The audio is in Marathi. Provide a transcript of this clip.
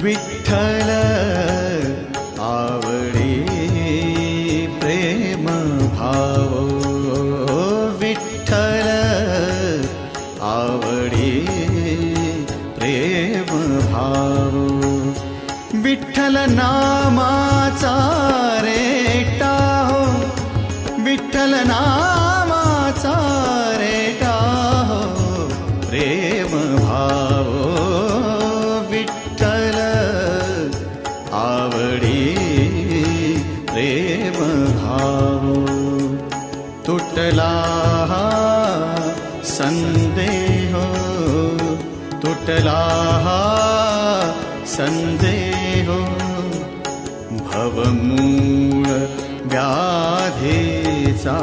विठ्ठल आवडी प्रेम भाव, विठ्ठल आवडी प्रेम भाव, विठ्ठल नामाचा रेटा हो, विठ्ठल नामाचा रेटा हो प्रेम भाव, विठ्ठल आवडी प्रेम भाव. तुटला संदेह, तुटला संदेह, भवमूळ व्याधीचा